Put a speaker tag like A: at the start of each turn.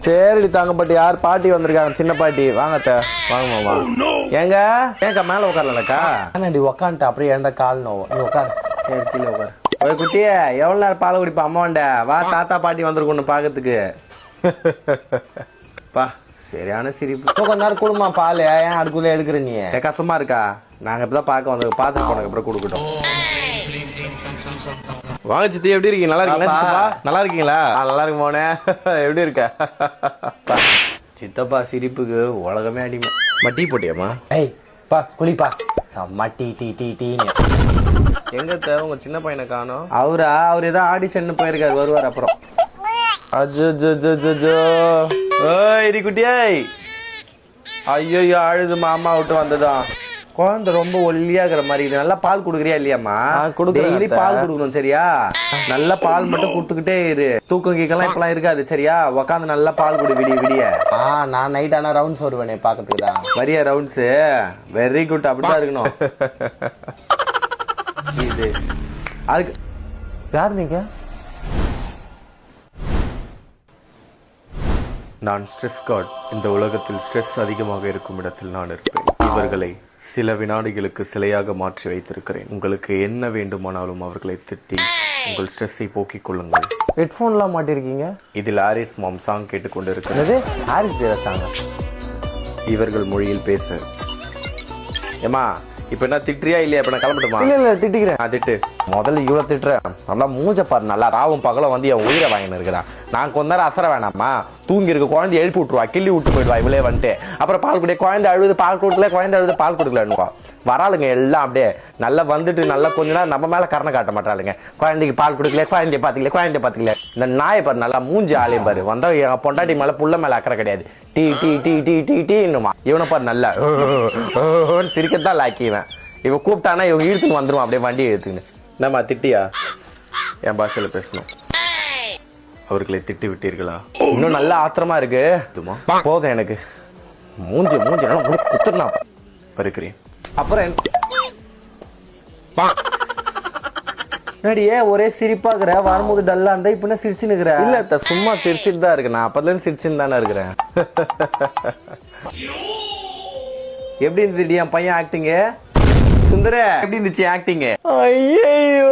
A: சரி தாங்கப்பட்டு யார் பாட்டி வந்திருக்காங்க, சின்ன பாட்டி. வாங்கத்த வாங்க மாமா. ஏங்க ஏங்க மேல உட்காரலக்கா?
B: ஆனாடி உக்காந்துட்டு அப்படியே ஏன்டா கால் நோவும். நீ உட்காரு.
A: சரி கீழே உட்காரு. ஒரு குட்டியே எவ்வளவு நேரம் பால் குடிப்பா அம்மாண்ட? வா தாத்தா பாட்டி வந்திருக்கணும் பாக்கிறதுக்கு. பா சரியான சிரிப்பு.
B: கொஞ்ச நேரம் குடுமா பால். ஏன் அதுக்குள்ள எடுக்கிற நீ?
A: கஷ்டமா இருக்கா? நாங்க இப்பதான் பார்க்க வந்து பார்த்துட்டு போனதுக்கு அப்புறம் கொடுக்கட்டும். வாங்க சித்தி, எப்படி இருக்கீங்க? நல்லா இருக்கீங்களா? நல்லா இருக்கீங்களா? நல்லா இருக்கு மோனே. எப்படி இருக்க? சித்தப்பா சிரிப்புக்கு உலகமே அடிமை. டீ போட்டியாமா?
B: ஏய் பா குளிப்பா. செம்ம டீ டீ டீ டீன்னு.
A: எங்க உங்க சின்ன பையனை காணோம்? அவர் ஏதோ ஆடிஷன் போயிருக்காரு, வருவார் அப்புறம். அஜோ ஓய் குட்டியாய். ஐயோ அழுது மாமா விட்டு வந்ததான். குழந்தை ரொம்ப ஒல்லியா இருக்கிற மாதிரி இது. நல்லா பால் குடுக்குறியா இல்லையாம்மா? டெய்லி பால் குடுக்கணும் சரியா? நல்ல பால் மட்டும் குடுத்துக்கிட்டே இரு. தூக்கம் கீக்கெல்லாம் இப்பெல்லாம் இருக்காது சரியா? உக்காந்து நல்லா பால் குடு விடிய விடிய.
B: நான் நைட் ஆனா ரவுண்ட்ஸ் வருவேனே பாக்கிறதுக்கு தான்.
A: வரியா ரவுண்ட்ஸ்? வெரி குட், அப்படிதான் இருக்கணும். இது அதுக்கு
B: யார் நீங்க?
A: நான் ஸ்ட்ரெஸ் கார்டு. இந்த உலகத்தில் ஸ்ட்ரெஸ் அதிகமாக இருக்கும் இடத்தில் நான் இருப்பேன். இவர்களை சில வினாடிகளுக்கு சிலையாக மாற்றி வைத்திருக்கிறேன். உங்களுக்கு என்ன வேண்டுமானாலும் அவர்களை திட்டி உங்கள் ஸ்ட்ரெஸ்ஸை போக்கிக் கொள்ளுங்கள்.
B: ஹெட்ஃபோன்லாம் மாட்டிருக்கீங்க.
A: இதில் ஹாரிஸ் மாம் சாங் கேட்டுக்கொண்டிருக்கிறது.
B: ஹாரிஸ் சாங்
A: இவர்கள் மொழியில் பேச. ஏமா இப்ப என்ன திட்டுறியா இல்லையா? இப்ப நான் கிளம்பட்டுமா?
B: இல்ல திட்டுக்கிறேன்.
A: திட்டு.
B: முதல்ல இவ்வளவு திட்டுறேன். நல்லா மூஞ்ச பாரு. நல்லா ராவும் பகலும் வந்து என் உயிரை வாங்கின்னு இருக்கிறான். நான் கொஞ்ச நேரம் அசர வேணாமா? தூங்கி இருக்க குழந்தை எழுப்பி விட்டுருவா, கிள்ளி விட்டு போயிடுவா இவளே வந்துட்டு. அப்புறம் பால் குடிய குழந்தை அழுது பால் கொடுக்கல, குழந்தை அழுது பால் கொடுக்கலன்னுவா. வராளுங்க எல்லாம் அப்படியே நல்லா வந்துட்டு நல்லா கொஞ்ச நேரம் நம்ம மேல கரணை காட்ட மாட்டாளுங்க. குழந்தைக்கு பால் கொடுக்கல, குழந்தைய பாத்துக்கல. இந்த நாயை பாரு நல்லா மூஞ்சி ஆலையும் பாரு. வந்தா என் பொண்டாட்டி மேல புள்ள மேல அக்கறை கிடையாது. Tea tea tea tea tea டீன்னுமா. இவனை பாரு நல்லா சிரிக்கத்தான் லாக்கிவன். இவன் கூப்பிட்டானா இவங்க இழுத்துன்னு வந்துருவான் அப்படியே வண்டி இழுத்துன்னு. நம்ம திட்டியா? என் பாஷையில பேசணும். அவர்களை திட்டி விட்டீர்களா? இன்னும் நல்ல ஆத்திரமா இருக்கு. போதும் எனக்கு. மூஞ்சி குத்துனா பருக்கிறேன். அப்புறம் ஒரே சிரிப்பாக்குற. வரும்போது டல்லா இருந்தா இப்ப சிரிச்சுன்னு இருக்கிற. இல்ல சும்மா சிரிச்சுட்டு தான் இருக்கு. நான் அப்பதுல இருந்து சிரிச்சுன்னு தானே இருக்கிறேன். எப்படி இருந்துச்சு என் பையன் ஆக்டிங்க? சுந்தர எப்படி இருந்துச்சு ஆக்டிங்? ஐயோ